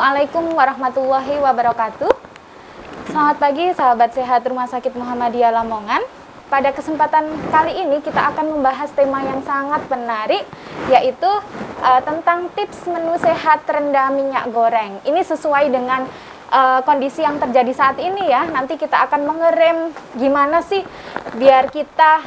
Assalamualaikum warahmatullahi wabarakatuh. Selamat pagi sahabat sehat Rumah Sakit Muhammadiyah Lamongan. Pada kesempatan kali ini kita akan membahas tema yang sangat menarik, yaitu tentang tips menu sehat rendah minyak goreng. Ini sesuai dengan kondisi yang terjadi saat ini ya. Nanti kita akan mengerem gimana sih biar kita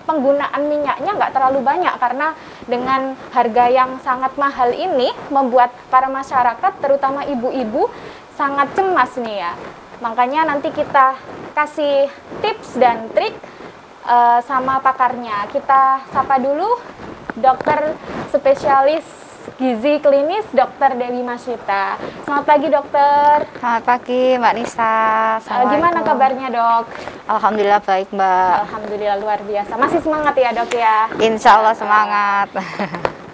penggunaan minyaknya nggak terlalu banyak, karena dengan harga yang sangat mahal ini membuat para masyarakat terutama ibu-ibu sangat cemas nih ya. Makanya nanti kita kasih tips dan trik sama pakarnya. Kita sapa dulu dokter spesialis gizi klinis Dr. Dewi Masyita. Selamat pagi dokter. Selamat pagi Mbak Nisa. Gimana kabarnya dok? Alhamdulillah baik Mbak. Alhamdulillah luar biasa. Masih semangat ya dok ya? Insya Allah semangat.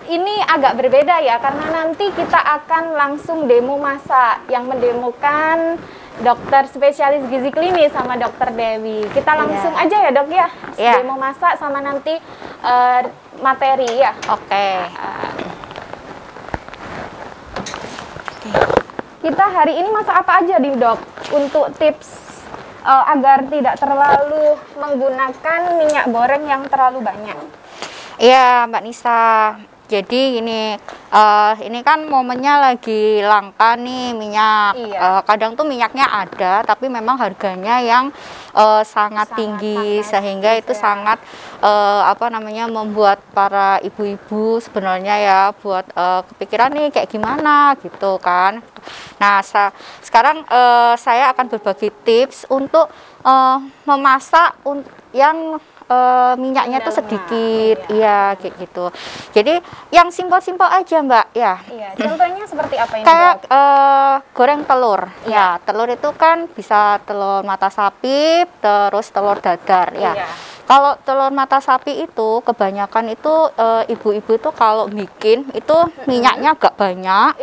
Ini agak berbeda ya, karena nanti kita akan langsung demo masak. Yang mendemokan dokter spesialis gizi klinis sama dokter Dewi. Kita langsung aja ya dok ya? Demo masak sama nanti materi ya? Oke. Kita hari ini masak apa aja nih dok? Untuk tips agar tidak terlalu menggunakan minyak goreng yang terlalu banyak. Iya Mbak Nisa. Jadi ini kan momennya lagi langka nih minyak. Kadang tuh minyaknya ada, tapi memang harganya yang sangat tinggi, sehingga itu sangat membuat para ibu-ibu sebenarnya ya buat kepikiran nih kayak gimana gitu kan. Nah sekarang saya akan berbagi tips untuk memasak yang minyaknya tuh sedikit, iya kayak gitu. Jadi yang simpel-simpel aja Mbak ya. Iya. Contohnya seperti apa ini? Kayak goreng telur. Ya, telur itu kan bisa telur mata sapi, terus telur dadar ya. Kalau telur mata sapi itu kebanyakan itu ibu-ibu itu kalau bikin itu minyaknya agak banyak.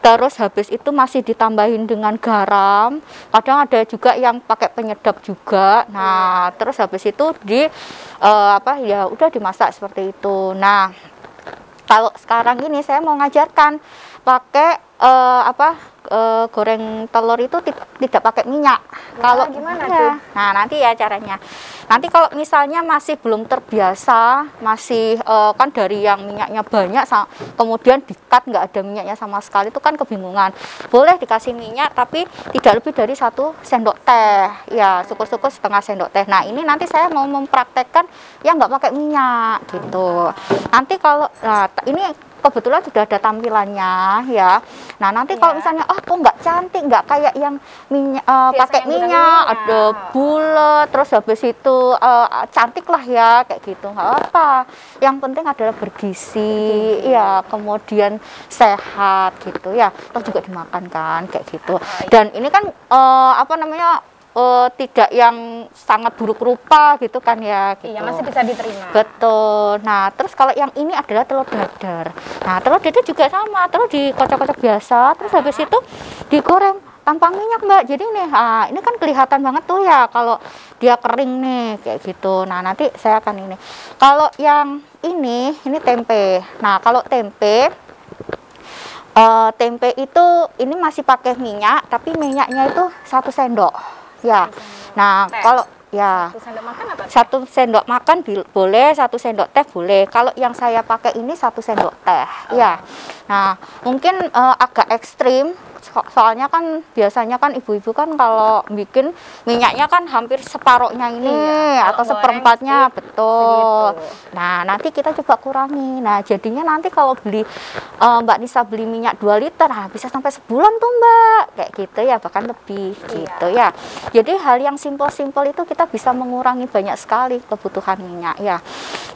Terus habis itu masih ditambahin dengan garam. Kadang ada juga yang pakai penyedap juga. Nah, terus habis itu ya udah dimasak seperti itu. Nah, kalau sekarang ini saya mau ngajarkan pakai goreng telur itu tidak pakai minyak. Kalau gimana tuh? Nah, nanti ya caranya. Nanti kalau misalnya masih belum terbiasa, masih kan dari yang minyaknya banyak, kemudian di-cut nggak ada minyaknya sama sekali, itu kan kebingungan. Boleh dikasih minyak, tapi tidak lebih dari 1 sendok teh. Ya, syukur-syukur setengah sendok teh. Nah, ini nanti saya mau mempraktekkan yang nggak pakai minyak gitu. Nanti kalau, ini kebetulan sudah ada tampilannya ya. Nah nanti kalau misalnya kok nggak cantik, nggak kayak yang minyak pakai minyak, ada bulat, terus habis itu cantik lah ya kayak gitu, nggak apa. Yang penting adalah bergizi, ya, kemudian sehat gitu ya. Terus juga dimakan kan kayak gitu. Dan ini kan tidak yang sangat buruk rupa gitu kan ya gitu. Iya, masih bisa diterima. Betul. Nah terus kalau yang ini adalah telur dadar. Nah telur dadar juga sama, telur dikocok-kocok biasa, terus habis itu digoreng tanpa minyak Mbak. Jadi nih ini kan kelihatan banget tuh ya kalau dia kering nih kayak gitu. Nah nanti saya akan ini, kalau yang ini tempe. Nah kalau tempe itu ini masih pakai minyak, tapi minyaknya itu 1 sendok ya. Nah kalau ya 1 sendok makan apa? 1 sendok makan boleh, 1 sendok teh boleh. Kalau yang saya pakai ini 1 sendok teh ya. Nah mungkin agak ekstrim, soalnya kan biasanya kan ibu-ibu kan kalau bikin minyaknya kan hampir separohnya ini atau seperempatnya, betul segitu. Nah nanti kita coba kurangi. Nah jadinya nanti kalau beli Mbak Nisa beli minyak 2 liter bisa sampai sebulan tuh Mbak, kayak gitu ya, bahkan lebih gitu ya. Jadi hal yang simpel-simpel itu kita bisa mengurangi banyak sekali kebutuhan minyak ya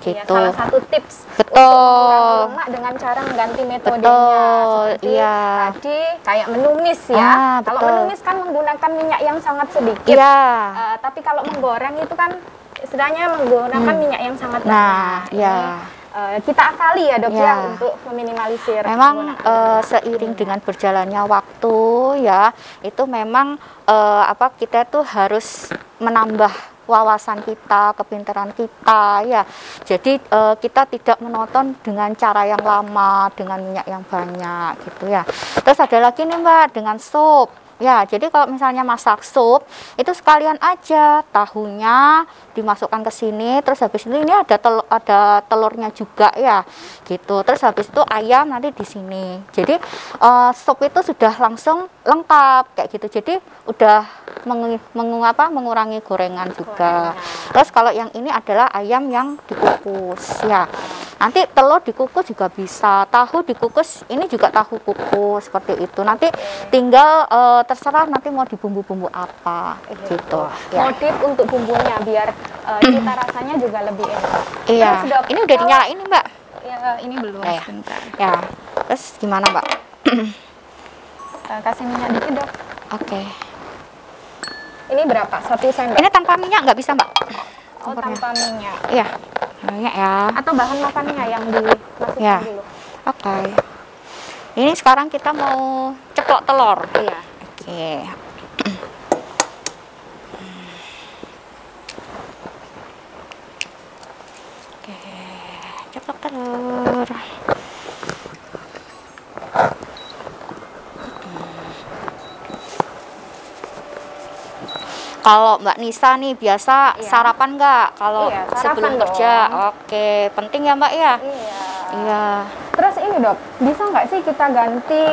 gitu. Salah satu tips betul untuk mengurangi lemak dengan cara mengganti metodenya seperti tadi kayak menumis ya. Kalau menumis kan menggunakan minyak yang sangat sedikit. Tapi kalau menggoreng itu kan istilahnya menggunakan minyak yang sangat banyak. Kita akali ya dok ya untuk meminimalisir. Memang seiring dengan berjalannya waktu ya, itu memang kita tuh harus menambah wawasan kita, kepintaran kita ya. Jadi kita tidak menonton dengan cara yang lama, dengan minyak yang banyak gitu ya. Terus ada lagi nih Mbak, dengan sup. Ya, jadi kalau misalnya masak sup, itu sekalian aja tahunya dimasukkan ke sini, terus habis itu ini ada telurnya juga ya, gitu. Terus habis itu ayam nanti di sini. Jadi sup itu sudah langsung lengkap kayak gitu. Jadi udah mengurangi gorengan juga. Terus kalau yang ini adalah ayam yang dikukus ya. Nanti telur dikukus juga bisa, tahu dikukus, ini juga tahu kukus seperti itu. Nanti tinggal terserah nanti mau dibumbu-bumbu apa gitu. Ya. Motif untuk bumbunya biar cita rasanya juga lebih enak. Iya. Terus, ini udah dinyalain nih Mbak. Ya, ini belum. Ya. Sebentar. Ya. Terus gimana Mbak? Kasih minyak dikit dok. Oke. Ini berapa? 1 sendok. Ini tanpa minyak nggak bisa Mbak? Oh, tanpa minyak. Iya. Minyak ya. Atau bahan makannya yang dimasukkan Ya. dulu. Oke. Ini sekarang kita mau ceplok telur. Iya. Oke. Oke, ceplok telur. Kalau Mbak Nisa nih biasa sarapan nggak? Kalau Iya, sarapan sebelum dong. kerja, oke, penting ya Mbak ya? Iya. Iya. Terus ini dok, bisa nggak sih kita ganti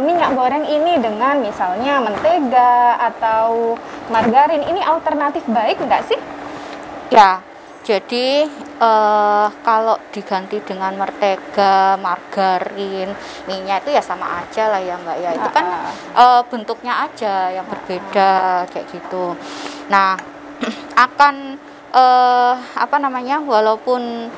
minyak goreng ini dengan misalnya mentega atau margarin? Ini alternatif baik nggak sih? Ya, jadi kalau diganti dengan mentega, margarin, minyak itu ya sama aja lah ya Mbak ya. Itu kan bentuknya aja yang berbeda kayak gitu. Nah, akan apa namanya? Walaupun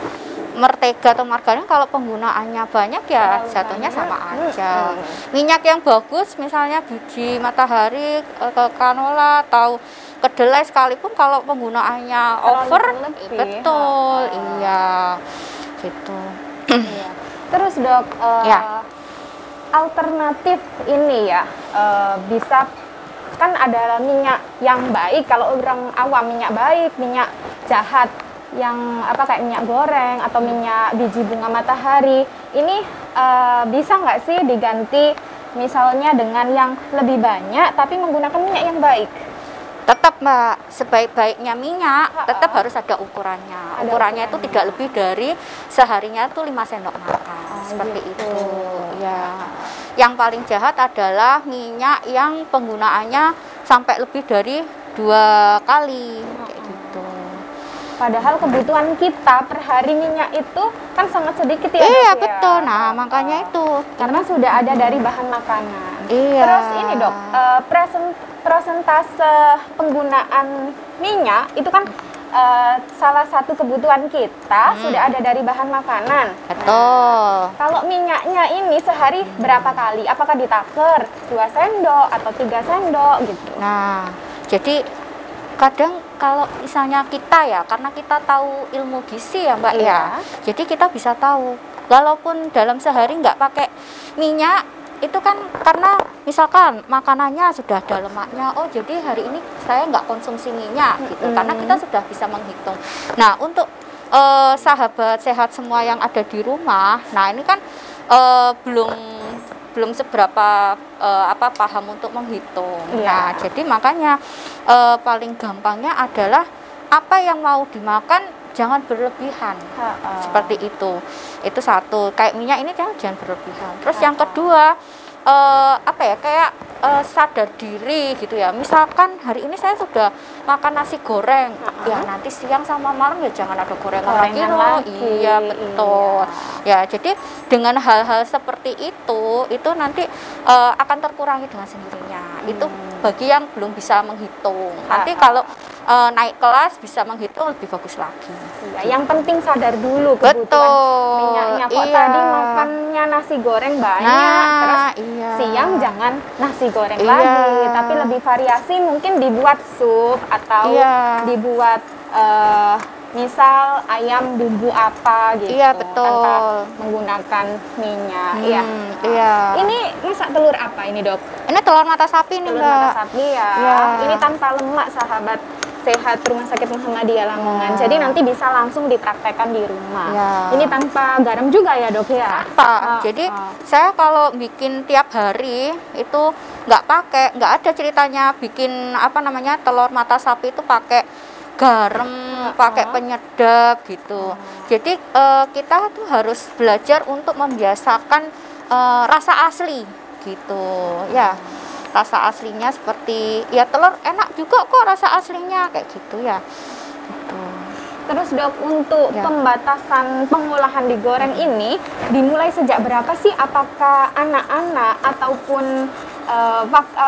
mentega atau margarin kalau penggunaannya banyak ya jatuhnya sama aja. Minyak yang bagus misalnya biji matahari, canola atau kedelai sekalipun kalau penggunaannya over betul iya gitu. Iya. Terus dok, Ya. alternatif ini ya bisa kan ada minyak yang baik kalau orang awam, minyak baik, minyak jahat yang apa kayak minyak goreng atau minyak biji bunga matahari ini bisa nggak sih diganti misalnya dengan yang lebih banyak tapi menggunakan minyak yang baik? Tetap Mbak, sebaik-baiknya minyak tetap harus ada ukurannya. Ukurannya itu tidak lebih dari seharinya itu 5 sendok makan. Seperti gitu. itu. Ya. Yang paling jahat adalah minyak yang penggunaannya sampai lebih dari 2 kali kayak gitu. Padahal kebutuhan kita per hari minyak itu kan sangat sedikit ya. Iya Dok, betul. ya? Nah makanya itu. Karena sudah ada dari bahan makanan. Iya. Terus ini dok, persentase penggunaan minyak itu kan salah satu kebutuhan kita sudah ada dari bahan makanan. Betul. Kalau minyaknya ini sehari berapa kali? Apakah ditaker 2 sendok atau 3 sendok gitu? Nah, jadi kadang kalau misalnya kita ya, karena kita tahu ilmu gizi ya Mbak ya, jadi kita bisa tahu, walaupun dalam sehari nggak pakai minyak, itu kan karena misalkan makanannya sudah ada lemaknya, oh jadi hari ini saya nggak konsumsi minyak gitu, karena kita sudah bisa menghitung. Nah untuk sahabat sehat semua yang ada di rumah, nah ini kan belum seberapa paham untuk menghitung. Nah, jadi makanya paling gampangnya adalah apa yang mau dimakan jangan berlebihan. Seperti itu. Itu satu. Kayak minyak ini jangan berlebihan. Terus yang kedua kayak sadar diri gitu ya. Misalkan hari ini saya sudah makan nasi goreng, ya nanti siang sama malam ya jangan ada gorengan lagi loh. Iya betul. Ya jadi dengan hal-hal seperti itu nanti akan terkurangi dengan sendirinya. Itu bagi yang belum bisa menghitung. Nanti kalau naik kelas bisa menghitung lebih bagus lagi. Iya, yang penting sadar dulu kebutuhan minyaknya. Kok tadi makannya nasi goreng banyak, terus siang jangan nasi goreng lagi, tapi lebih variasi mungkin dibuat sup atau dibuat misal ayam bumbu apa gitu, tanpa menggunakan minyak. Ini masak telur apa ini dok? Ini telur mata sapi nih Telur Mbak. mata sapi ya. Ini tanpa lemak sahabat Sehat Rumah Sakit Muhammadiyah Lamongan. Jadi nanti bisa langsung dipraktekkan di rumah. Ya. Ini tanpa garam juga ya dok ya? Pak, jadi saya kalau bikin tiap hari itu nggak ada ceritanya bikin apa namanya telur mata sapi itu pakai garam, pakai penyedap gitu. Jadi kita tuh harus belajar untuk membiasakan rasa asli gitu ya. Rasa aslinya seperti ya telur enak juga kok rasa aslinya kayak gitu ya. Gitu. Terus dok, untuk pembatasan pengolahan digoreng ini dimulai sejak berapa sih? Apakah anak-anak ataupun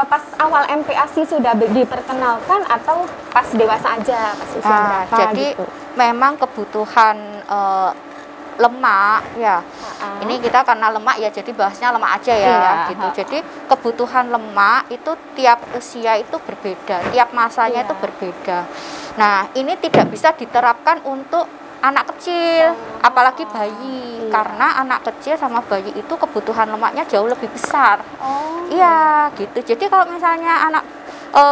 pas awal MPASI sudah diperkenalkan atau pas dewasa aja, pas usia berapa? Jadi gitu? memang kebutuhan lemak ya. Ini kita karena lemak ya, jadi bahasnya lemak aja ya gitu. Jadi kebutuhan lemak itu tiap usia itu berbeda, tiap masanya itu berbeda. Nah, ini tidak bisa diterapkan untuk anak kecil, apalagi bayi, karena anak kecil sama bayi itu kebutuhan lemaknya jauh lebih besar. Iya, gitu. Jadi kalau misalnya anak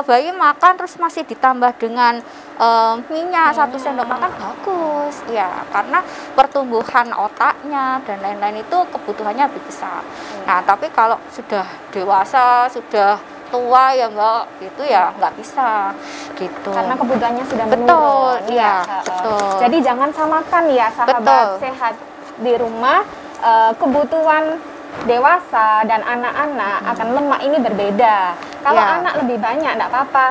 bayi makan terus masih ditambah dengan minyak 1 sendok makan bagus ya, karena pertumbuhan otaknya dan lain-lain itu kebutuhannya lebih besar. Nah, tapi kalau sudah dewasa, sudah tua ya Mbak, gitu ya nggak bisa gitu. Karena kebutuhannya sudah menurun. Betul, iya, betul. Jadi jangan samakan ya sahabat sehat di rumah, kebutuhan dewasa dan anak-anak akan lemak ini berbeda. Kalau anak lebih banyak enggak apa-apa.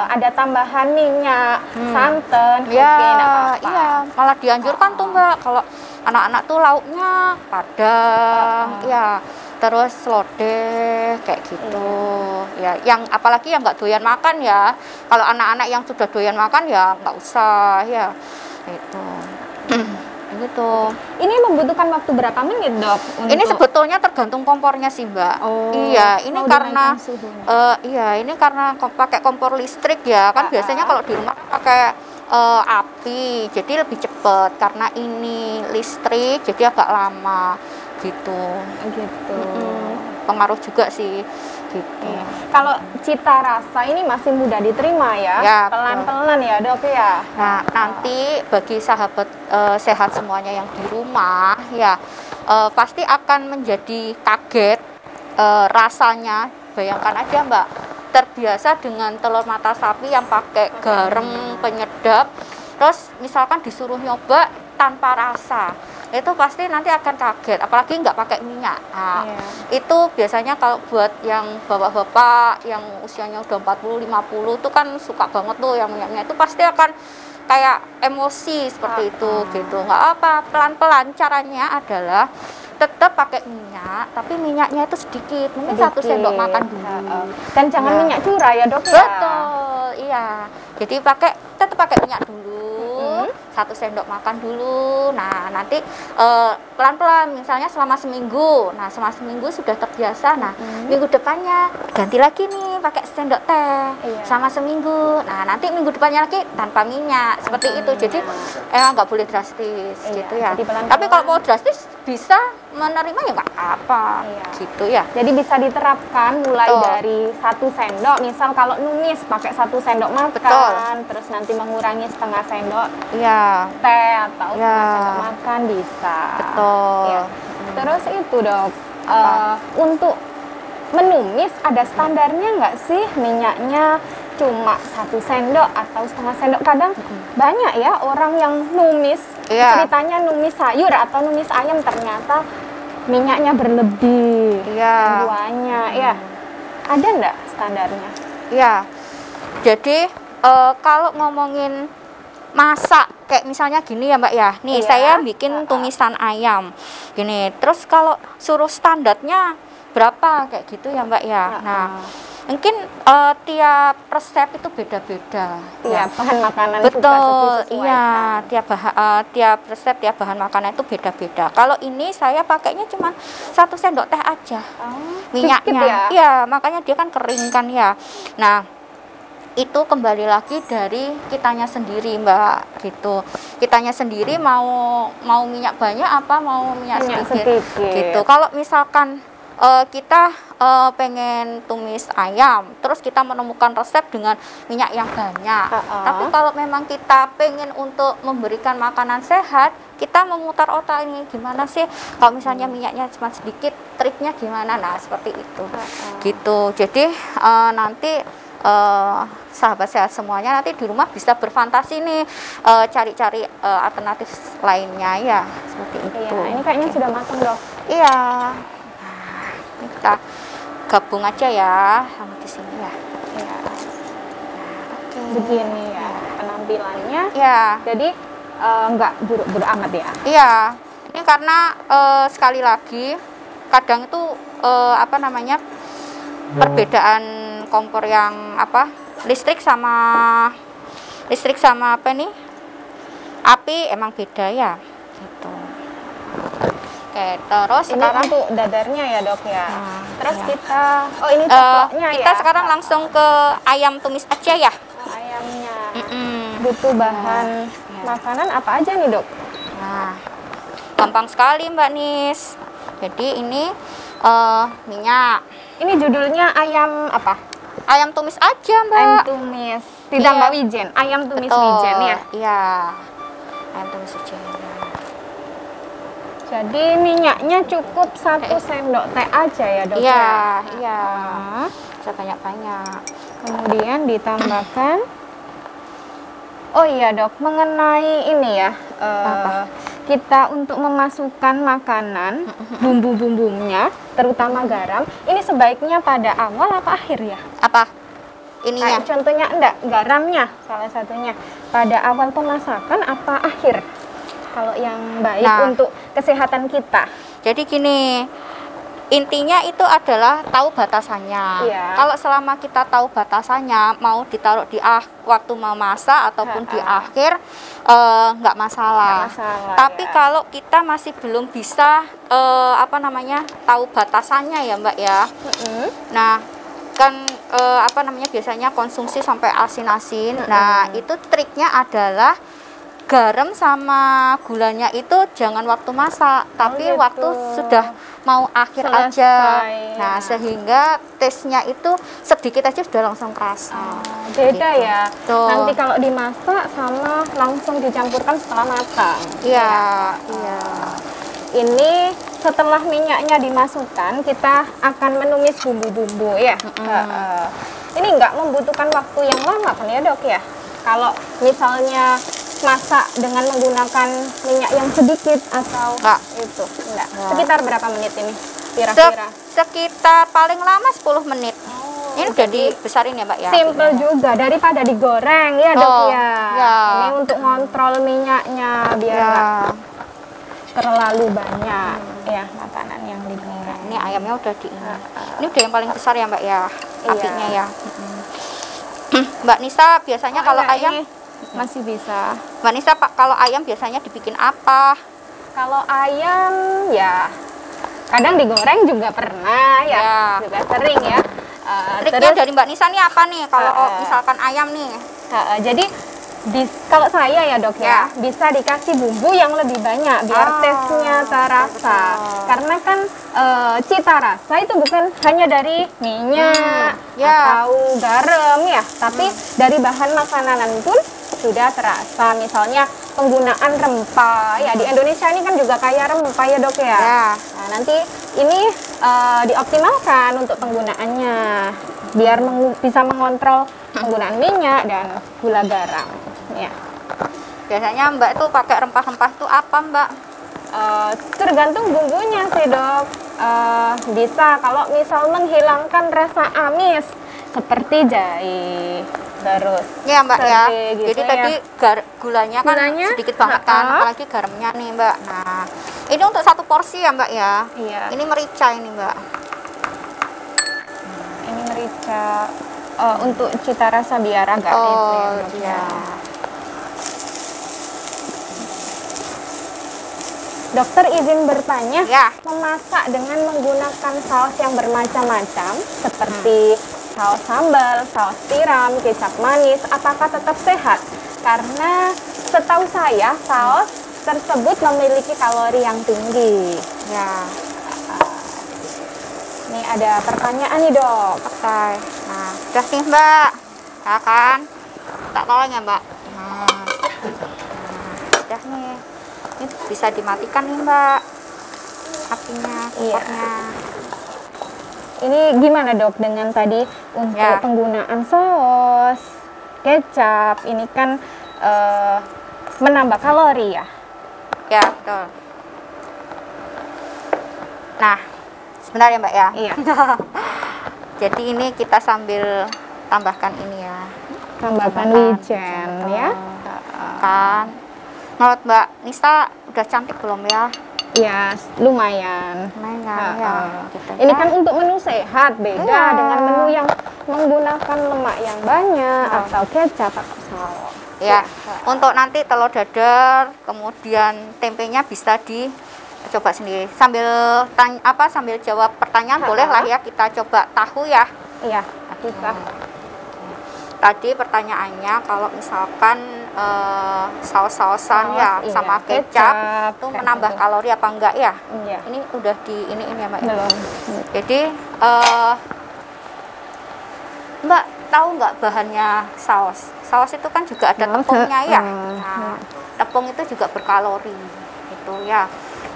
Ada tambahan minyak, santan, oke enggak apa-apa. Iya, malah dianjurkan tuh Mbak kalau anak-anak tuh lauknya padang, ya, terus lodeh kayak gitu. Ya, yang apalagi yang nggak doyan makan ya. Kalau anak-anak yang sudah doyan makan ya nggak usah ya. Itu. Gitu. Ini membutuhkan waktu berapa menit dok? Ini sebetulnya tergantung kompornya sih Mbak. Iya, ini karena ini karena pakai kompor listrik ya kan. Biasanya kalau di rumah pakai api, jadi lebih cepat. Karena ini listrik, jadi agak lama gitu. Pengaruh juga sih. Gitu. Kalau cita rasa ini masih mudah diterima ya, pelan-pelan ya dok ya. Nah, nanti bagi sahabat sehat semuanya yang di rumah ya pasti akan menjadi kaget rasanya. Bayangkan aja Mbak, terbiasa dengan telur mata sapi yang pakai garam, penyedap, terus misalkan disuruh nyoba tanpa rasa, itu pasti nanti akan kaget, apalagi nggak pakai minyak. Nah, itu biasanya kalau buat yang bapak-bapak yang usianya udah 40-50 itu kan suka banget tuh yang minyaknya, itu pasti akan kayak emosi seperti itu gitu. Nggak apa, pelan-pelan. Caranya adalah tetap pakai minyak, tapi minyaknya itu sedikit, mungkin 1 sendok makan dulu. Dan jangan minyak curah ya dok ya. Betul, iya. Jadi tetap pakai minyak dulu, 1 sendok makan dulu. Nah, nanti pelan-pelan, misalnya selama seminggu. Nah, selama seminggu sudah terbiasa. Nah, minggu depannya ganti lagi nih pakai sendok teh selama seminggu. Nah, nanti minggu depannya lagi tanpa minyak. Seperti itu. Jadi emang nggak boleh drastis gitu ya. Tapi kalau mau drastis bisa menerima ya nggak apa, gitu ya. Jadi bisa diterapkan mulai dari 1 sendok. Misal kalau numis pakai 1 sendok makan, terus nanti mengurangi setengah sendok teh atau setengah sendok makan bisa. Betul. Terus itu dok, untuk menumis ada standarnya nggak sih? Minyaknya cuma 1 sendok atau setengah sendok? Kadang banyak ya orang yang numis, ceritanya numis sayur atau numis ayam, ternyata minyaknya berlebih, buahnya, ada nggak standarnya? Ya, jadi kalau ngomongin masak kayak misalnya gini ya Mbak ya, nih saya bikin tumisan ayam gini, terus kalau suruh standarnya berapa kayak gitu ya Mbak ya. Nah, mungkin tiap resep itu beda-beda. Bahan makanan betul, iya, tiap resep, tiap bahan makanan itu beda-beda. Kalau ini saya pakainya cuma 1 sendok teh aja, minyaknya. Iya, makanya dia kan kering kan ya. Nah, itu kembali lagi dari kitanya sendiri Mbak, gitu. Kitanya sendiri mau minyak banyak apa mau minyak sedikit gitu. Kalau misalkan kita pengen tumis ayam, terus kita menemukan resep dengan minyak yang banyak. Tapi kalau memang kita pengen untuk memberikan makanan sehat, kita memutar otak ini gimana sih kalau misalnya minyaknya cuma sedikit, triknya gimana? Nah, seperti itu. Gitu. Jadi nanti sahabat sehat semuanya nanti di rumah bisa berfantasi nih, cari-cari alternatif lainnya ya, seperti itu. Iya, ini kayaknya sudah matang, Dok. Iya. Nah, ini kita gabung aja ya sama di sini ya. Iya. Oke. Begini ya penampilannya. Ya. Jadi nggak buruk-buruk amat ya. Iya. Ini karena sekali lagi kadang itu apa namanya, perbedaan kompor yang listrik sama apa nih, api emang beda ya gitu. Oke, terus Ini sekarang untuk dadarnya ya, Dok ya. Nah, Terus iya. kita ini coploknya ya. kita sekarang langsung ke ayam tumis aja ya. Ayamnya. Butuh Bahan makanan apa aja nih, Dok? Nah, gampang sekali Mbak Nis. Jadi ini minyak. Ini judulnya ayam apa? Ayam tumis aja Mbak. Ayam tumis. Tidak Iya. Mbak Wijen. Ayam tumis Betul. wijen ya. Iya. Ayam tumis wijen. Jadi minyaknya cukup 1 sendok teh aja ya, Dok? Iya, ya? iya. Bisa banyak-banyak. Kemudian ditambahkan. Oh iya, Dok, mengenai ini ya. Kita untuk memasukkan makanan, bumbu-bumbunya, terutama garam, ini sebaiknya pada awal apa akhir ya? Apa? Ininya. Kayak contohnya enggak, garamnya salah satunya. Pada awal pemasakan apa akhir? Kalau yang baik untuk kesehatan kita. Jadi gini, intinya itu adalah tahu batasannya. Iya. Kalau selama kita tahu batasannya, mau ditaruh di waktu memasak ataupun di akhir, nggak masalah. Nggak masalah, Tapi ya. kalau kita masih belum bisa apa namanya, tahu batasannya ya Mbak ya. Nah, kan apa namanya, biasanya konsumsi sampai asin-asin. Nah, itu triknya adalah garam sama gulanya itu jangan waktu masak, tapi gitu. waktu sudah mau akhir Selesai, aja. ya. Nah, sehingga taste-nya itu sedikit aja sudah langsung kerasa. Beda Gitu. ya. Tuh. Nanti kalau dimasak sama langsung dicampurkan setelah matang. Iya, iya. Ini setelah minyaknya dimasukkan, kita akan menumis bumbu-bumbu ya. Ini nggak membutuhkan waktu yang lama kan ya, Dok ya? Kalau misalnya masak dengan menggunakan minyak yang sedikit atau itu enggak. Sekitar berapa menit ini kira-kira? Sekitar paling lama 10 menit. Ini udah jadi dibesarin ya Mbak ya. Simple juga daripada digoreng ya, Dok ya. Ya. Ini untuk ngontrol minyaknya biar nggak terlalu banyak ya makanan yang digoreng. Ini ayamnya udah ini udah yang paling besar ya Mbak ya, apinya ya. Mbak Nisa biasanya kalau ayam masih bisa. Mbak Nisa, Pak, kalau ayam biasanya dibikin apa? Kalau ayam ya kadang digoreng juga pernah ya, juga sering ya. Triknya dari Mbak Nisa nih apa nih kalau misalkan ayam nih? Jadi kalau saya ya, Dok ya, bisa dikasih bumbu yang lebih banyak biar taste-nya terasa. Karena kan cita rasa itu bukan hanya dari minyak atau garam ya, tapi dari bahan makanan pun sudah terasa. Misalnya penggunaan rempah ya, di Indonesia ini kan juga kaya rempah ya, Dok ya. Nah, nanti ini dioptimalkan untuk penggunaannya biar bisa mengontrol penggunaan minyak dan gula garam ya. Biasanya Mbak tuh pakai rempah-rempah itu apa Mbak? Tergantung bumbunya sih, Dok. Bisa kalau misal menghilangkan rasa amis seperti jahe, terus ya Mbak ya. gitu. Jadi tadi gulanya kan sedikit banget kan, apalagi garamnya nih Mbak. Nah, ini untuk 1 porsi ya Mbak ya. Iya. Ini merica ini Mbak. Ini merica untuk cita rasa biar agak iya. Dokter izin bertanya, Ya. memasak dengan menggunakan saus yang bermacam-macam seperti saus sambal, saus tiram, kecap manis, apakah tetap sehat? Karena setahu saya saus tersebut memiliki kalori yang tinggi. Ya. Ini ada pertanyaan nih dok. Oke. Nah, udah nih Mbak. Ya kan? Tak tolong ya Mbak. Nah, udah nih. Ini bisa dimatikan nih Mbak. Apinya, kompornya. Ini gimana dok dengan tadi untuk Ya. penggunaan saus, kecap, ini kan menambah kalori ya? Ya, betul. Nah, sebentar ya Mbak ya. Iya. Jadi ini kita sambil tambahkan ini ya. Tambahkan wijen ya. Kan. Menurut Mbak Nista udah cantik belum ya? Ya, lumayan. Lumayan ya. Gitu Ini ya. kan untuk menu sehat, beda Iya. dengan menu yang menggunakan lemak yang banyak atau kecap atau saus. Ya, untuk nanti telur dadar, kemudian tempenya bisa dicoba sendiri. Sambil sambil jawab pertanyaan boleh lah ya, kita coba tahu ya. Iya, bisa. Tadi pertanyaannya kalau misalkan saus-sausan Saus, ya iya, sama kecap, kecap itu kayak menambah gitu. kalori apa enggak ya? Iya. Ini udah ini ya Mbak. Ya? Belum. Jadi Mbak tahu nggak bahannya saus? Saus itu kan juga ada Saus, tepungnya ya. heeh. Nah, tepung itu juga berkalori, gitu ya.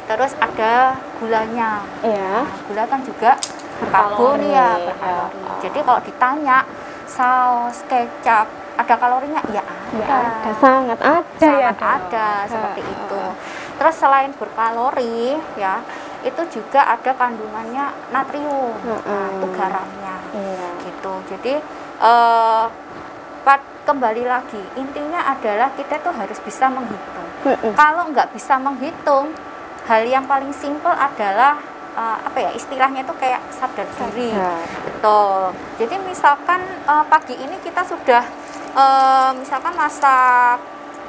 Terus ada gulanya. Iya. Nah, gula kan juga Berkalori, berkalori ya, berkalori. Jadi kalau ditanya saus, kecap, ada kalorinya? Ya ada. Ya, ada, sangat ada ya. Sangat ada seperti itu. Terus selain berkalori ya, itu juga ada kandungannya natrium. Nah, itu garamnya. Iya. Gitu. Jadi kembali lagi intinya adalah kita tuh harus bisa menghitung. Kalau nggak bisa menghitung, hal yang paling simpel adalah istilahnya itu kayak sadar diri. Betul. Jadi misalkan pagi ini kita sudah misalkan masak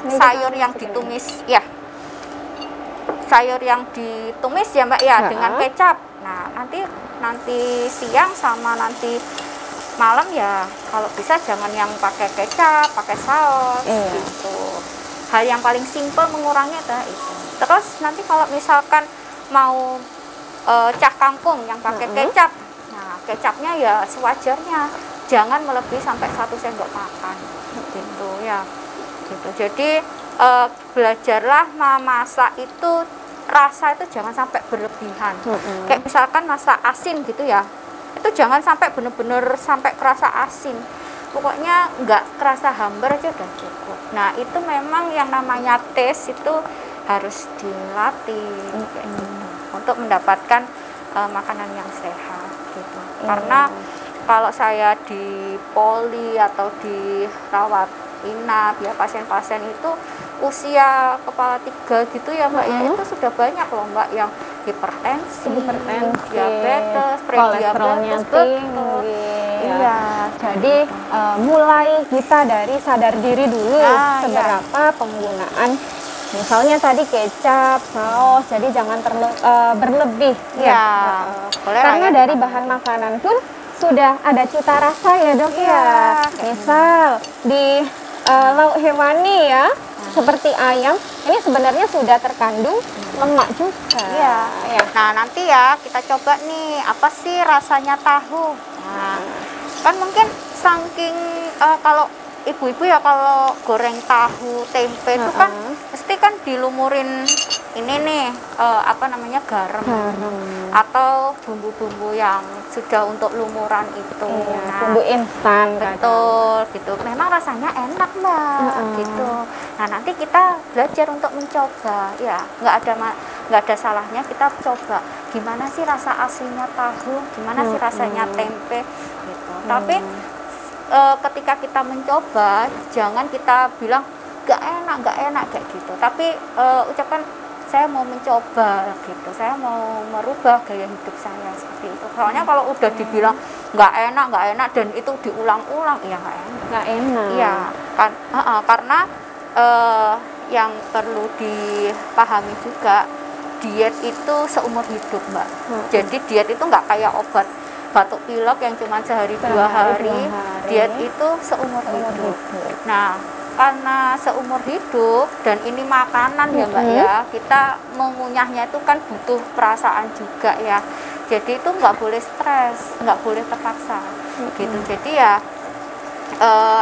sayur yang ditumis ya, sayur yang ditumis ya Mbak ya, dengan kecap. Nah nanti siang sama nanti malam ya kalau bisa jangan yang pakai kecap, pakai saus gitu. Hal yang paling simpel mengurangi adalah itu. Terus nanti kalau misalkan mau cah kangkung yang pakai kecap, nah kecapnya ya sewajarnya, jangan melebihi sampai 1 sendok makan gitu ya. Gitu. Jadi belajarlah memasak itu, rasa itu jangan sampai berlebihan. Kayak misalkan masak asin gitu ya, itu jangan sampai bener-bener sampai kerasa asin, pokoknya nggak kerasa hambar aja udah cukup. Nah itu memang yang namanya taste itu harus dilatih kayak gitu, untuk mendapatkan makanan yang sehat gitu. Karena kalau saya di poli atau di rawat inap ya, pasien-pasien itu usia kepala 3 gitu ya Mbak ya, itu sudah banyak loh Mbak yang hipertensi, diabetes, kolesterolnya prediabetes, tinggi. Iya. Jadi mulai kita dari sadar diri dulu seberapa penggunaan, misalnya tadi kecap, saus, jadi jangan berlebih ya. Karena dari bahan makanan pun sudah ada cita rasa ya dok ya. Misal di lauk hewani ya, seperti ayam, ini sebenarnya sudah terkandung lemak juga. Iya. Nah nanti ya kita coba nih apa sih rasanya tahu. Nah kan mungkin saking kalau ibu-ibu ya kalau goreng tahu tempe itu kan mesti kan dilumurin ini nih garam atau bumbu-bumbu yang sudah untuk lumuran itu. Bumbu instan. Betul gitu. Memang rasanya enak Mbak gitu. Nah nanti kita belajar untuk mencoba ya, nggak ada salahnya kita coba gimana sih rasa aslinya tahu, gimana sih rasanya tempe gitu. Tapi ketika kita mencoba jangan kita bilang nggak enak kayak gitu, tapi ucapkan saya mau mencoba gitu, saya mau merubah gaya hidup saya seperti itu. Soalnya kalau udah dibilang nggak enak dan itu diulang-ulang ya nggak enak. Iya kan, karena yang perlu dipahami juga, diet itu seumur hidup Mbak. Jadi diet itu nggak kayak obat batuk pilek yang cuma sehari 2 hari. Diet itu seumur hidup. Nah karena seumur hidup dan ini makanan ya Mbak ya, kita mengunyahnya itu kan butuh perasaan juga ya. Jadi itu nggak boleh stres, nggak boleh terpaksa gitu. Jadi ya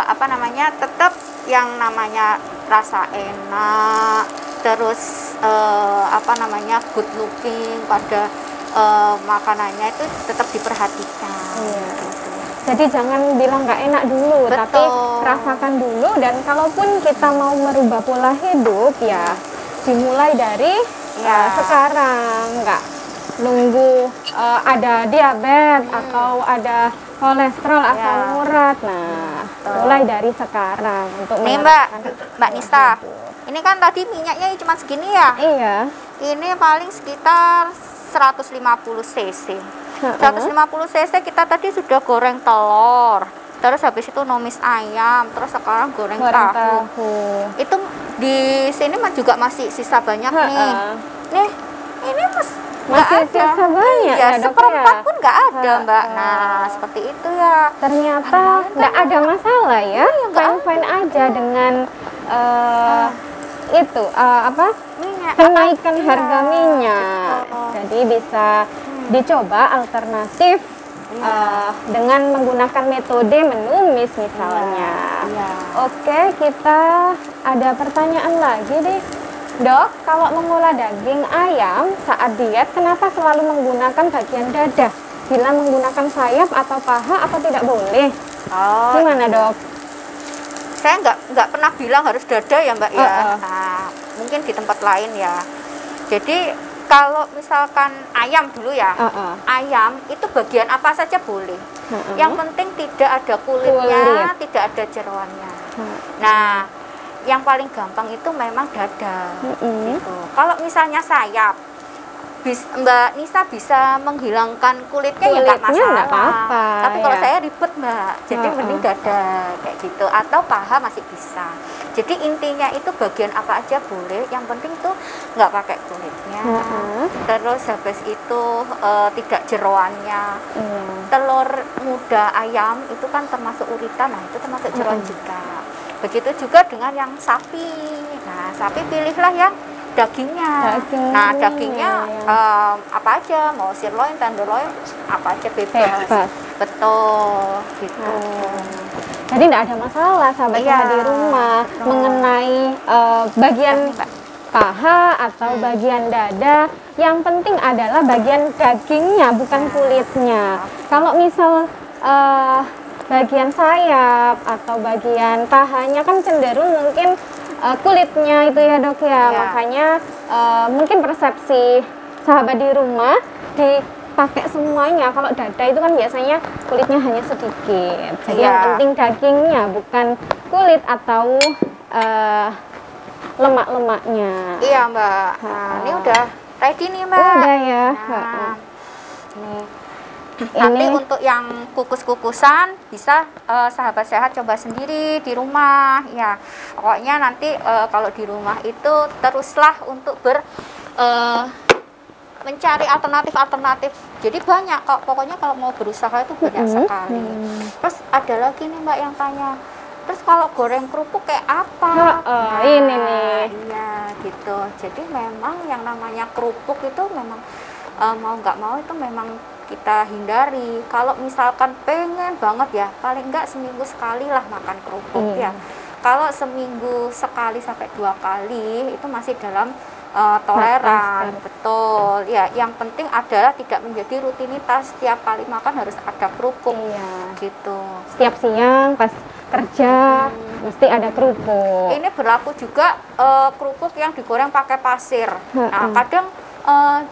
apa namanya, tetap yang namanya rasa enak, terus apa namanya, good looking pada makanannya itu tetap diperhatikan. Gitu. Jadi jangan bilang nggak enak dulu, Betul. tapi rasakan dulu. Dan kalaupun kita mau merubah pola hidup, ya dimulai dari sekarang, nggak nunggu ada diabetes atau ada kolesterol asam urat. Nah, mulai dari sekarang untuk Nih Mbak Nisa, ini kan tadi minyaknya cuma segini ya? Iya. Ini paling sekitar 150 cc. 150 cc kita tadi sudah goreng telur, terus habis itu numis ayam, terus sekarang goreng tahu. Itu di sini juga masih sisa banyak nih. Nih, ini masih sisa banyak ya, seperempat pun nggak ada Mbak. Nah, seperti itu ya. Ternyata nggak ada masalah ya, fine-fine aja dengan itu apa, kenaikan harga minyak. Jadi bisa dicoba alternatif dengan menggunakan metode menumis misalnya. Oke, kita ada pertanyaan lagi deh. Dok, kalau mengolah daging ayam saat diet, kenapa selalu menggunakan bagian dada? Bila menggunakan sayap atau paha, apa tidak boleh? Gimana dok? Saya nggak pernah bilang harus dada ya Mbak ya. Nah, mungkin di tempat lain ya. Jadi kalau misalkan ayam dulu ya, ayam itu bagian apa saja boleh. Yang penting tidak ada kulitnya, tidak ada jeroannya. Nah, yang paling gampang itu memang dada. Gitu. Kalau misalnya sayap, Mbak Nisa bisa menghilangkan kulitnya ya nggak masalah. Tapi kalau saya ribet Mbak, jadi mending dada kayak gitu, atau paha masih bisa. Jadi intinya itu bagian apa aja boleh, yang penting tuh nggak pakai kulitnya. Terus habis itu tidak jeroannya. Telur muda ayam itu kan termasuk uritan, nah itu termasuk jeroan juga. Begitu juga dengan yang sapi. Nah, sapi pilihlah yang dagingnya. Nah, dagingnya apa aja, mau sirloin, tenderloin, apa aja bebas. Betul, gitu. Jadi tidak ada masalah sahabat sehat di rumah mengenai bagian paha atau bagian dada. Yang penting adalah bagian dagingnya, bukan kulitnya. Kalau misal bagian sayap atau bagian pahanya kan cenderung mungkin kulitnya itu ya dok ya. Makanya mungkin persepsi sahabat di rumah dipakai semuanya. Kalau dada itu kan biasanya kulitnya hanya sedikit. Jadi yang penting dagingnya, bukan kulit atau lemak-lemaknya. Iya Mbak. Nah, ini udah ready nih Mbak. Udah ya. Nih. Nanti untuk yang kukus-kukusan bisa sahabat sehat coba sendiri di rumah ya. Pokoknya nanti kalau di rumah itu teruslah untuk mencari alternatif-alternatif. Jadi banyak kok, pokoknya kalau mau berusaha itu banyak sekali. Terus ada lagi nih Mbak yang tanya, terus kalau goreng kerupuk kayak apa? Nah, ini nih. Iya gitu. Jadi memang yang namanya kerupuk itu memang mau nggak mau itu memang kita hindari. Kalau misalkan pengen banget ya, paling enggak seminggu sekali lah makan kerupuk ya. Kalau seminggu sekali sampai 2 kali itu masih dalam toleran. Betul ya, yang penting adalah tidak menjadi rutinitas setiap kali makan harus ada kerupuk. Gitu. Setiap siang pas kerja mesti ada kerupuk. Ini berlaku juga kerupuk yang digoreng pakai pasir. Nah, kadang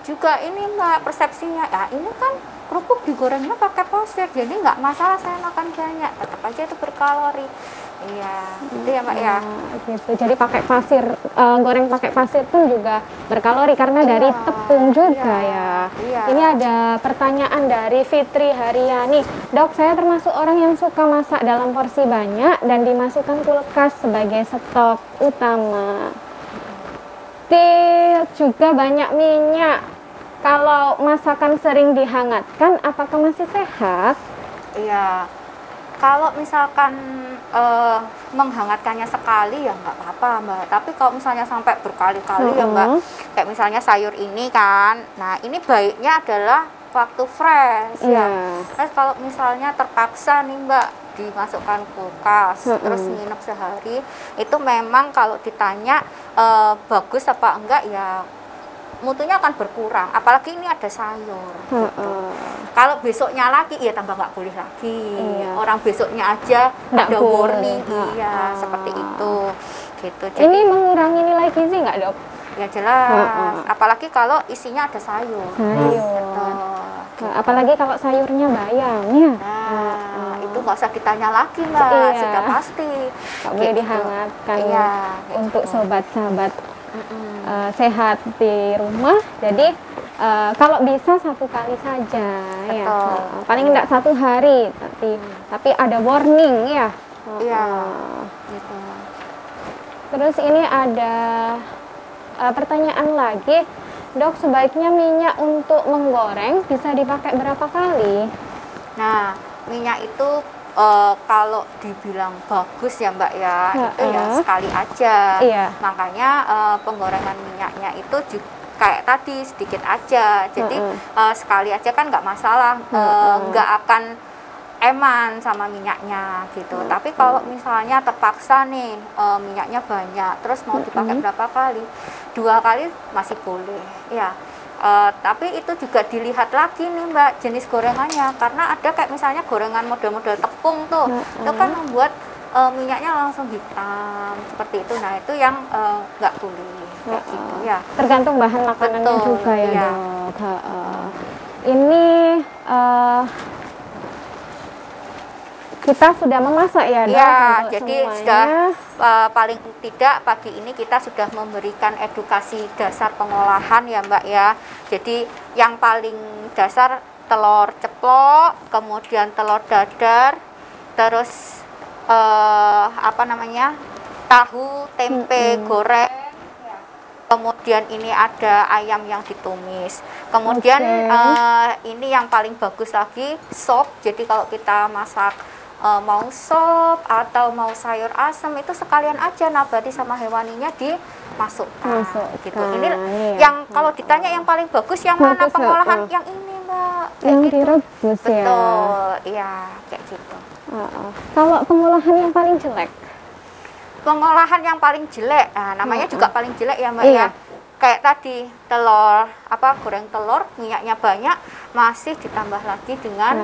juga ini Mbak persepsinya, ya ini kan kerupuk digorengnya pakai pasir, jadi nggak masalah saya makan banyak, tetap aja itu berkalori. Iya, gitu ya Mbak ya. Gitu. Jadi pakai pasir, goreng pakai pasir pun juga berkalori karena dari tepung juga ya. Ini ada pertanyaan dari Fitri Haryani. Dok, saya termasuk orang yang suka masak dalam porsi banyak dan dimasukkan kulkas sebagai stok utama. Juga banyak minyak. Kalau masakan sering dihangatkan, apakah masih sehat? Iya. Kalau misalkan menghangatkannya sekali ya nggak apa-apa Mbak. Tapi kalau misalnya sampai berkali-kali ya Mbak, kayak misalnya sayur ini kan, nah ini baiknya adalah waktu fresh ya. Iya. Terus kalau misalnya terpaksa nih Mbak dimasukkan kulkas terus nginep sehari, itu memang kalau ditanya bagus apa enggak ya mutunya akan berkurang, apalagi ini ada sayur gitu. Kalau besoknya lagi ya tambah nggak boleh lagi. Orang besoknya aja Nggak ada boleh. warning, iya seperti itu gitu. Jadi Ini mengurangi nilai gizi nggak dok? ya jelas, apalagi kalau isinya ada sayur. Sayur. Apalagi kalau sayurnya bayam ya. Nah, itu nggak usah ditanya lagi Mbak, Iya. sudah pasti. Nggak boleh Gitu. dihangatkan Iya, kayak untuk gitu. sobat-sobat sehat di rumah. Jadi kalau bisa 1 kali saja ya. Betul. Paling enggak 1 hari, tapi ada warning ya. Iya. Gitu. Terus ini ada pertanyaan lagi, dok, sebaiknya minyak untuk menggoreng bisa dipakai berapa kali? Nah, minyak itu kalau dibilang bagus ya Mbak ya, itu ya sekali aja. Iya. Makanya penggorengan minyaknya itu juga kayak tadi sedikit aja. Jadi sekali aja kan nggak masalah, nggak akan eman sama minyaknya gitu. Tapi kalau misalnya terpaksa nih minyaknya banyak, terus mau dipakai berapa kali? 2 kali masih boleh, ya. Tapi itu juga dilihat lagi nih Mbak jenis gorengannya, karena ada kayak misalnya gorengan model-model tepung tuh, itu kan membuat minyaknya langsung hitam seperti itu. Nah itu yang nggak boleh kayak gitu ya. Tergantung bahan makanannya Betul, juga ya iya. dok. Ini kita sudah memasak ya dok. Ya, untuk jadi semuanya. sudah paling tidak pagi ini kita sudah memberikan edukasi dasar pengolahan ya Mbak ya. Jadi yang paling dasar telur ceplok, kemudian telur dadar, terus tahu, tempe goreng, kemudian ini ada ayam yang ditumis, kemudian ini yang paling bagus lagi sop. Jadi kalau kita masak mau sop atau mau sayur asam itu sekalian aja nabati sama hewaninya dimasukkan gitu. Ini yang kalau ditanya yang paling bagus yang mana pengolahan, yang ini Mbak, yang gitu. direbus ya. Betul, iya kayak gitu. Kalau pengolahan yang paling jelek? Pengolahan yang paling jelek, nah, namanya juga paling jelek ya Mbak Iya. ya. Kayak tadi telur, goreng telur, minyaknya banyak, masih ditambah lagi dengan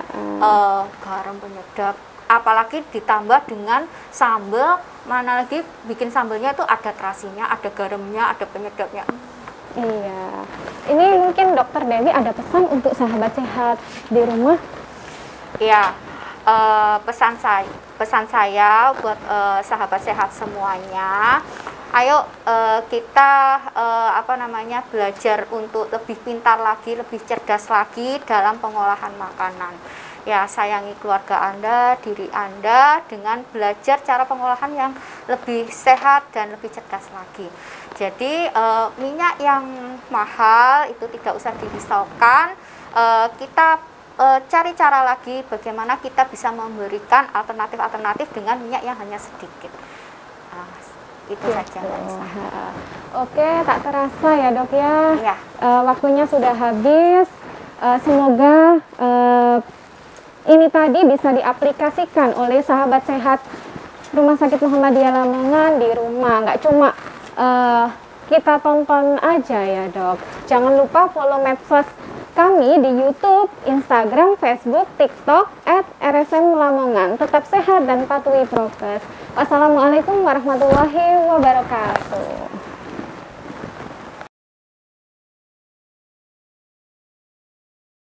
garam penyedap. Apalagi ditambah dengan sambal, mana lagi bikin sambalnya itu ada terasinya, ada garamnya, ada penyedapnya. Iya. Ini mungkin Dokter Dewi ada pesan untuk sahabat sehat di rumah? Iya. Pesan saya buat sahabat sehat semuanya, ayo kita belajar untuk lebih pintar lagi, lebih cerdas lagi dalam pengolahan makanan. Ya, sayangi keluarga Anda, diri Anda dengan belajar cara pengolahan yang lebih sehat dan lebih cerdas lagi. Jadi minyak yang mahal itu tidak usah dirisaukan. Kita cari cara lagi bagaimana kita bisa memberikan alternatif-alternatif dengan minyak yang hanya sedikit. Itu saja Mbak Nisa. Oke, tak terasa ya dok ya. Iya. Waktunya sudah habis. Semoga ini tadi bisa diaplikasikan oleh sahabat sehat Rumah Sakit Muhammadiyah Lamongan di rumah. Nggak cuma kita tonton aja ya dok. Jangan lupa follow medsos kami di YouTube, Instagram, Facebook, TikTok @RSM Lamongan. Tetap sehat dan patuhi prokes. Wassalamualaikum warahmatullahi wabarakatuh.